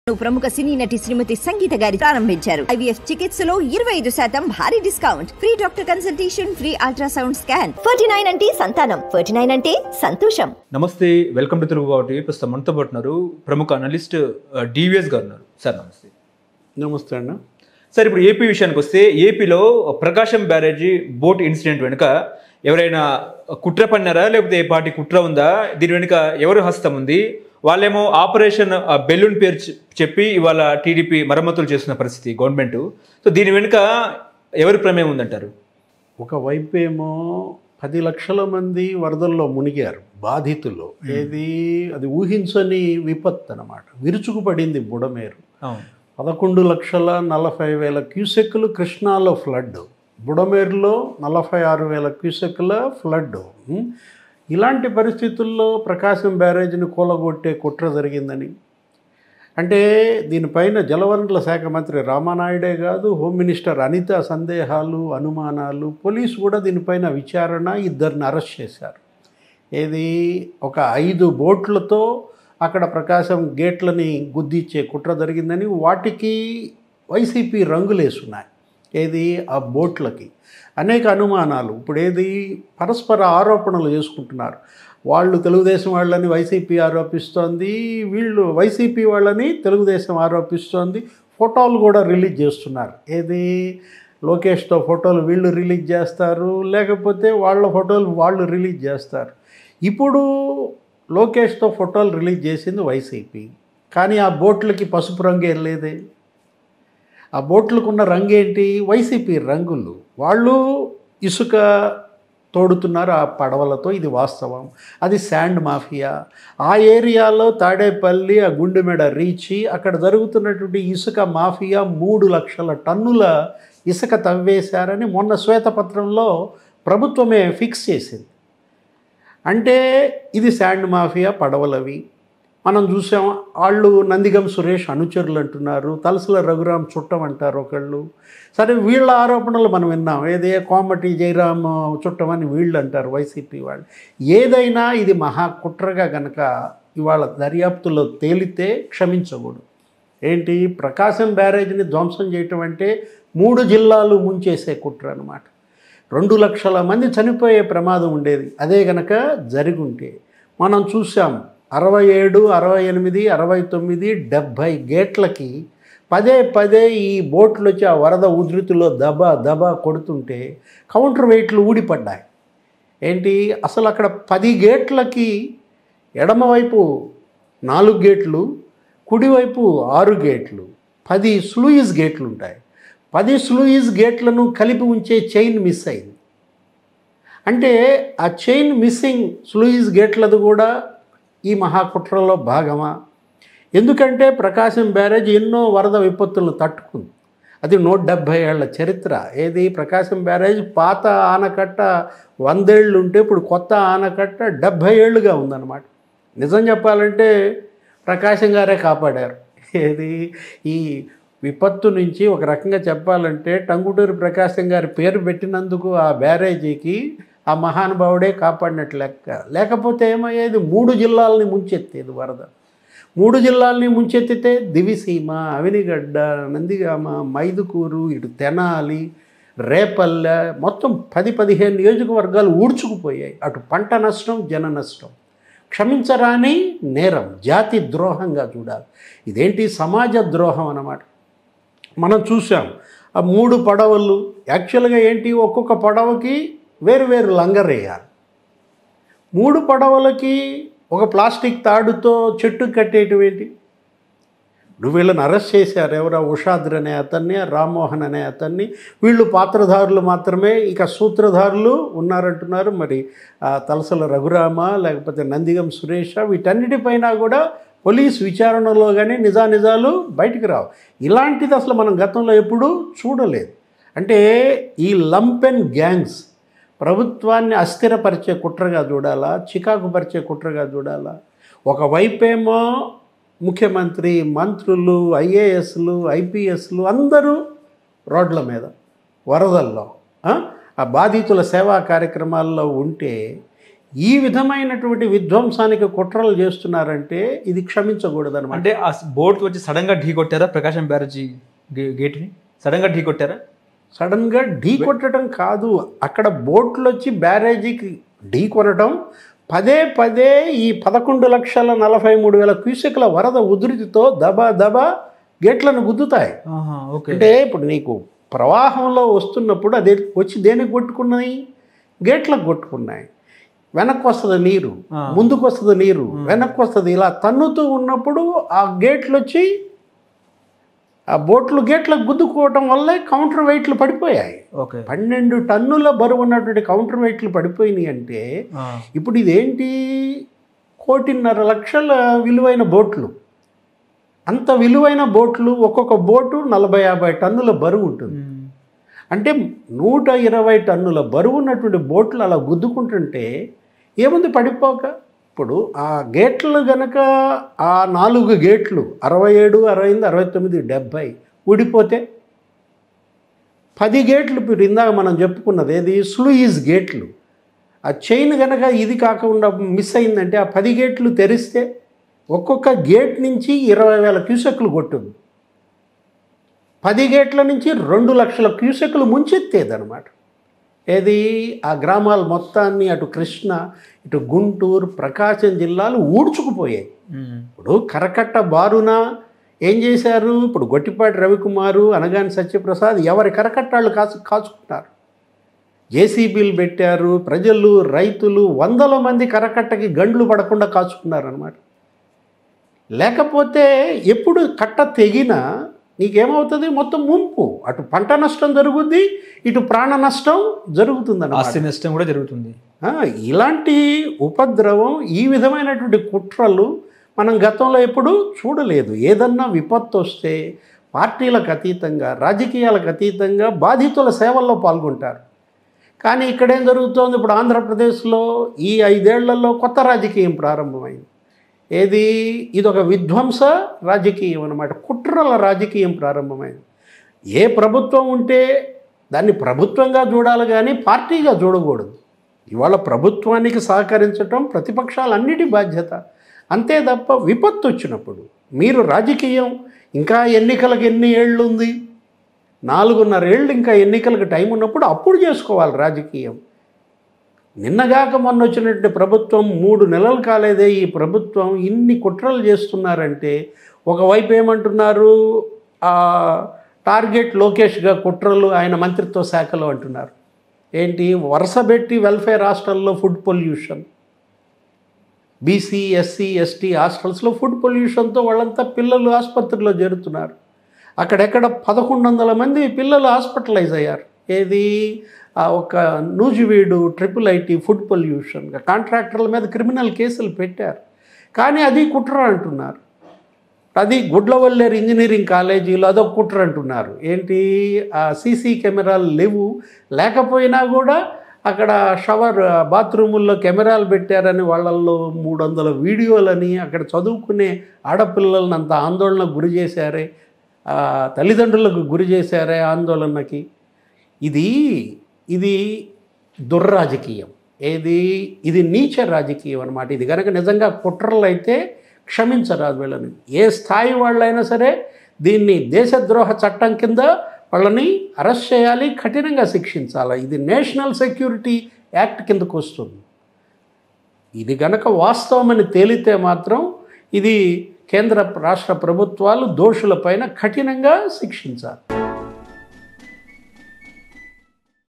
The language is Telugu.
ప్రముఖ సినీ నటి శ్రీమతి సంగీత గారి ప్రారంభించారు. IVF చికిత్సలో 25% భారీ discount, free doctor consultation, free ultrasound scan. 49 అంటే సంతానం, 49 అంటే సంతోషం. నమస్తే, వెల్కమ్ టు తెలుగు టీవీ. ప్రస్తుతం మనతో పాటు ఉన్నారు ప్రముఖ అనలిస్ట్ డివిఎస్ గారు ఉన్నారు. సార్ నమస్తే. నమస్తే అన్న. సార్, ఇప్పుడు ఏపీ విషయానికి వస్తే, ఏపీలో ప్రకాశం బ్యారేజీ బోట్ ఇన్సిడెంట్ వెనుక ఎవరైనా కుట్ర పన్నారా, లేకపోతే ఏ పార్టీ కుట్ర ఉందా? దీని వెనుక ఎవరు హస్తం ఉంది? వాళ్ళేమో ఆపరేషన్ బెలూన్ పేరు చెప్పి ఇవాళ టీడీపీ మరమ్మతులు చేస్తున్న పరిస్థితి గవర్నమెంట్. సో దీని వెనుక ఎవరి ప్రమేయం ఉందంటారు? ఒకవైపు ఏమో 10 లక్షల మంది వరదల్లో మునిగారు బాధితులు. అది ఊహించని విపత్తు అన్నమాట. విరుచుకుపడింది బుడమేరు. 11,40,000 క్యూసెక్కులు కృష్ణాలో ఫ్లడ్, బుడమేరులో 46,000 క్యూసెక్కుల ఫ్లడ్. ఇలాంటి పరిస్థితుల్లో ప్రకాశం బ్యారేజ్ని కూలగొట్టే కుట్ర జరిగిందని అంటే, దీనిపైన జలవనరుల శాఖ మంత్రి రామానాయుడే కాదు, హోమ్ మినిస్టర్ అనిత సందేహాలు, అనుమానాలు. పోలీసు కూడా దీనిపైన విచారణ, 2ని అరెస్ట్ చేశారు. ఒక 5 బోట్లతో అక్కడ ప్రకాశం గేట్లని గుద్దిచ్చే కుట్ర జరిగిందని, వాటికి వైసీపీ రంగులేసున్నాయి. ఆ బోట్లకి అనేక అనుమానాలు. ఇప్పుడు పరస్పర ఆరోపణలు చేసుకుంటున్నారు. వాళ్ళు తెలుగుదేశం వాళ్ళని వైసీపీ ఆరోపిస్తోంది, వీళ్ళు వైసీపీ వాళ్ళని తెలుగుదేశం ఆరోపిస్తోంది. ఫోటోలు కూడా రిలీజ్ చేస్తున్నారు. లోకేష్తో ఫోటోలు వీళ్ళు రిలీజ్ చేస్తారు, లేకపోతే వాళ్ళ ఫోటోలు వాళ్ళు రిలీజ్ చేస్తారు. ఇప్పుడు లోకేష్తో ఫోటోలు రిలీజ్ చేసింది వైసీపీ, కానీ ఆ బోట్లకి పసుపు రంగు వెళ్ళలేదే. ఆ బోట్లకున్న రంగేంటి? వైసీపీ రంగులు. వాళ్ళు ఇసుక తోడుతున్నారు ఆ పడవలతో, ఇది వాస్తవం. అది శాండ్ మాఫియా. ఆ ఏరియాలో తాడేపల్లి, ఆ గుండెమెడ రీచి, అక్కడ జరుగుతున్నటువంటి ఇసుక మాఫియా 3 లక్షల టన్నుల ఇసుక తవ్వేశారని మొన్న శ్వేతపత్రంలో ప్రభుత్వమే ఫిక్స్ చేసింది. అంటే ఇది శాండ్ మాఫియా పడవలవి. మనం చూసాం, వాళ్ళు నందిగం సురేష్ అనుచరులు అంటున్నారు, తలసల రఘురాం చుట్టం అంటారు ఒకళ్ళు. సరే, వీళ్ళ ఆరోపణలు మనం విన్నాం. కోమటి జయరామ్ చుట్టం అని వీళ్ళు అంటారు వైసీపీ వాళ్ళు. ఏదైనా ఇది మహా కుట్రగా గనక ఇవాళ దర్యాప్తులో తేలితే క్షమించకూడదు. ప్రకాశం బ్యారేజ్ని ధ్వంసం చేయటం అంటే 3 జిల్లాలు ముంచేసే కుట్ర అన్నమాట. 2 లక్షల మంది చనిపోయే ప్రమాదం ఉండేది అదే గనక జరుగుంటే. మనం చూసాం 67, 68, 69, 70 గేట్లకి పదే ఈ బోట్లు వచ్చి ఆ వరద ఉధృతిలో దబా కొడుతుంటే కౌంటర్ వెయిట్లు ఊడిపడ్డాయి. అసలు అక్కడ 10 గేట్లకి ఎడమవైపు 4 గేట్లు, కుడివైపు 6 గేట్లు, 10 స్లూయిస్ గేట్లు ఉంటాయి. 10 స్లూయిస్ గేట్లను కలిపి ఉంచే చైన్ మిస్ అయింది. అంటే ఆ చైన్ మిస్సింగ్ స్లూయిస్ గేట్లది కూడా ఈ మహాకుట్రలో భాగమా? ఎందుకంటే ప్రకాశం బ్యారేజ్ ఎన్నో వరద విపత్తులను తట్టుకుంది. అది 170 ఏళ్ల చరిత్ర. ప్రకాశం బ్యారేజ్ పాత ఆనకట్ట 100 ఏళ్ళు ఉంటే ఇప్పుడు కొత్త ఆనకట్ట 70 ఏళ్ళుగా ఉందన్నమాట. నిజం చెప్పాలంటే ప్రకాశం గారే కాపాడారు. ఈ విపత్తు నుంచి ఒక రకంగా చెప్పాలంటే టంగుటూరి ప్రకాశం గారి పేరు పెట్టినందుకు ఆ బ్యారేజీకి ఆ మహానుభావుడే కాపాడినట్లు లెక్క. లేకపోతే ఏమయ్యేది? 3 జిల్లాలని ముంచెత్తేది వరద. 3 జిల్లాలని ముంచెత్తితే దివిసీమ, అవినిగడ్డ, నందిగామ, మైదుకూరు, ఇటు తెనాలి, రేపల్లె, మొత్తం 10-15 నియోజకవర్గాలు ఊడ్చుకుపోయాయి. అటు పంట నష్టం, జన నష్టం. క్షమించరాని నేరం, జాతి ద్రోహంగా చూడాలి. సమాజ ద్రోహం అన్నమాట. మనం చూసాం ఆ 3 పడవలు యాక్చువల్గా ఒక్కొక్క పడవకి వేరు లంగర్ వేయాలి. 3 పడవలకి ఒక ప్లాస్టిక్ తాడుతో చెట్టు కట్టేటివేంటి? వీళ్ళని అరెస్ట్ చేశారు. ఎవరో ఉషాద్రి అనే అతన్ని, రామ్మోహన్ అనే అతన్ని. వీళ్ళు పాత్రధారులు మాత్రమే, ఇక సూత్రధారులు ఉన్నారంటున్నారు. మరి తలసల రఘురామ, లేకపోతే నందిగం సురేష, వీటన్నిటిపైన కూడా పోలీసు విచారణలో కానీ నిజాలు బయటికి రావు. ఇలాంటిది అసలు మనం గతంలో ఎప్పుడూ చూడలేదు. అంటే ఈ లంపెన్ గ్యాంగ్స్ ప్రభుత్వాన్ని అస్థిరపరిచే కుట్రగా చూడాలా, చికాకు పరిచే కుట్రగా చూడాలా? ఒకవైపేమో ముఖ్యమంత్రి, మంత్రులు, ఐఏఎస్లు, ఐపీఎస్లు అందరూ రోడ్ల మీద వరదల్లో ఆ బాధితుల సేవా కార్యక్రమాల్లో ఉంటే, ఈ విధమైనటువంటి విధ్వంసానికి కుట్రలు చేస్తున్నారంటే ఇది క్షమించకూడదు అనమాట. అంటే ఆ బోట్ వచ్చి సడన్ గా ఢీ కొట్టారా ప్రకాశం బ్యారేజీ గేట్ని? సడన్ గా ఢీ కొట్టారా? సడన్గా ఢీ కొట్టడం కాదు, అక్కడ బోట్లు వచ్చి బ్యారేజీకి ఢీ కొనడం, పదే పదే ఈ 11,43,000 క్యూసెక్ల వరద ఉధృతితో దబా దబా గేట్లను గుద్దుతాయి. అంటే ఇప్పుడు నీకు ప్రవాహంలో వస్తున్నప్పుడు అదే వచ్చి దేనికి కొట్టుకున్నాయి? గేట్లకు కొట్టుకున్నాయి. వెనక్కి వస్తుంది నీరు, ముందుకు వస్తుంది నీరు, వెనక్కి వస్తుంది, ఇలా తన్నుతూ ఉన్నప్పుడు ఆ గేట్లు వచ్చి ఆ బోట్లు గేట్లకు గుద్దుకోవటం వల్లే కౌంటర్ వెయిట్లు పడిపోయాయి. 12 టన్నుల బరువు ఉన్నటువంటి కౌంటర్ వెయిట్లు పడిపోయినాయి. అంటే ఇప్పుడు ఇదేంటి, 1,50,00,000 విలువైన బోట్లు, అంత విలువైన బోట్లు, ఒక్కొక్క బోటు 40-50 టన్నుల బరువు ఉంటుంది. అంటే 120 టన్నుల బరువు ఉన్నటువంటి బోట్లు అలా గుద్దుకుంటుంటే ఏముంది పడిపోక. ఇప్పుడు ఆ గేట్లు గనక ఆ 4 గేట్లు 67, 68, 69, 70 ఊడిపోతే 10 గేట్లు ఇప్పుడు ఇందాక మనం చెప్పుకున్నది ఏది స్లూయిస్ గేట్లు, ఆ చైన్ కనుక ఇది కాకుండా మిస్ అయిందంటే ఆ 10 గేట్లు తెరిస్తే ఒక్కొక్క గేట్ నుంచి 20,000 క్యూసెక్లు కొట్టుంది. 10 గేట్ల నుంచి 2,00,000 క్యూసెక్లు ముంచెత్తేదనమాట. ఏది ఆ గ్రామాలు మొత్తాన్ని అటు కృష్ణ, ఇటు గుంటూరు, ప్రకాశం జిల్లాలు ఊడ్చుకుపోయాయి. ఇప్పుడు కరకట్ట బారున ఏం చేశారు, ఇప్పుడు గొట్టిపాటి రవికుమారు, అనగాని సత్యప్రసాద్ ఎవరి కరకట్టాళ్ళు కాచుకుంటారు. జేసీబీలు పెట్టారు, ప్రజలు, రైతులు 100 మంది కరకట్టకి గండ్లు పడకుండా కాచుకున్నారనమాట. లేకపోతే ఎప్పుడు కట్ట తెగినా నీకేమవుతుంది, మొత్తం ముంపు, అటు పంట నష్టం జరుగుద్ది, ఇటు ప్రాణ నష్టం జరుగుతుంది, ఆస్తి నష్టం కూడా జరుగుతుంది. ఇలాంటి ఉపద్రవం, ఈ విధమైనటువంటి కుట్రలు మనం గతంలో ఎప్పుడూ చూడలేదు. ఏదన్నా విపత్తు వస్తే పార్టీలకు అతీతంగా, రాజకీయాలకు అతీతంగా బాధితుల సేవల్లో పాల్గొంటారు. కానీ ఇక్కడేం జరుగుతోంది, ఇప్పుడు ఆంధ్రప్రదేశ్లో ఈ 5 ఏళ్లలో కొత్త రాజకీయం ప్రారంభమైంది. ఏది, ఇదొక విధ్వంస రాజకీయం అన్నమాట, కుట్రల రాజకీయం ప్రారంభమైంది. ఏ ప్రభుత్వం ఉంటే దాన్ని ప్రభుత్వంగా చూడాలి కానీ పార్టీగా చూడకూడదు. ఇవాళ ప్రభుత్వానికి సహకరించటం ప్రతిపక్షాలన్నిటి బాధ్యత, అంతే తప్ప విపత్తు వచ్చినప్పుడు మీరు రాజకీయం, ఇంకా ఎన్నికలకు ఎన్ని ఏళ్ళు ఉంది, 4.5 ఏళ్ళు ఇంకా ఎన్నికలకు టైం ఉన్నప్పుడు అప్పుడు చేసుకోవాలి రాజకీయం. నిన్నగాక మొన్న వచ్చినటువంటి ప్రభుత్వం 3 నెలలు కాలేదే ఈ ప్రభుత్వం ఇన్ని కుట్రలు చేస్తున్నారంటే, ఒకవైపు ఏమంటున్నారు, టార్గెట్ లోకేష్గా కుట్రలు ఆయన మంత్రిత్వ శాఖలో అంటున్నారు. ఏంటి, వరుసపెట్టి వెల్ఫేర్ హాస్టల్లో food pollution, BC, SC, ST హాస్టల్స్లో ఫుడ్ పొల్యూషన్తో వాళ్ళంతా పిల్లలు ఆసుపత్రిలో చేరుతున్నారు. అక్కడెక్కడ 1,100 మంది పిల్లలు హాస్పిటలైజ్ అయ్యారు. ఏది, ఒక నూజివీడు IIIT ఫుడ్ పొల్యూషన్, కాంట్రాక్టర్ల మీద క్రిమినల్ కేసులు పెట్టారు. కానీ అది కుట్ర అంటున్నారు. అది గుడ్లవల్లేరు ఇంజనీరింగ్ కాలేజీలో అదొక కుట్ర అంటున్నారు. ఏంటి, ఆ సీసీ కెమెరాలు లేకపోయినా కూడా అక్కడ షవర్ బాత్రూముల్లో కెమెరాలు పెట్టారని, వాళ్ళల్లో 300 వీడియోలని, అక్కడ చదువుకునే ఆడపిల్లలను అంత ఆందోళనకు గురి చేశారే, తల్లిదండ్రులకు గురి చేశారే ఆందోళనకి. ఇది దుర్రాజకీయం. ఇది నీచ రాజకీయం అన్నమాట. ఇది కనుక నిజంగా కుట్రలు అయితే క్షమించరాదు వీళ్ళని. ఏ స్థాయి వాళ్ళైనా సరే దీన్ని దేశద్రోహ చట్టం కింద వాళ్ళని అరెస్ట్ చేయాలి, కఠినంగా శిక్షించాలి. ఇది నేషనల్ సెక్యూరిటీ యాక్ట్ కిందకు వస్తుంది. ఇది గనక వాస్తవమని తేలితే మాత్రం ఇది కేంద్ర రాష్ట్ర ప్రభుత్వాలు దోషులపైన కఠినంగా శిక్షించాలి.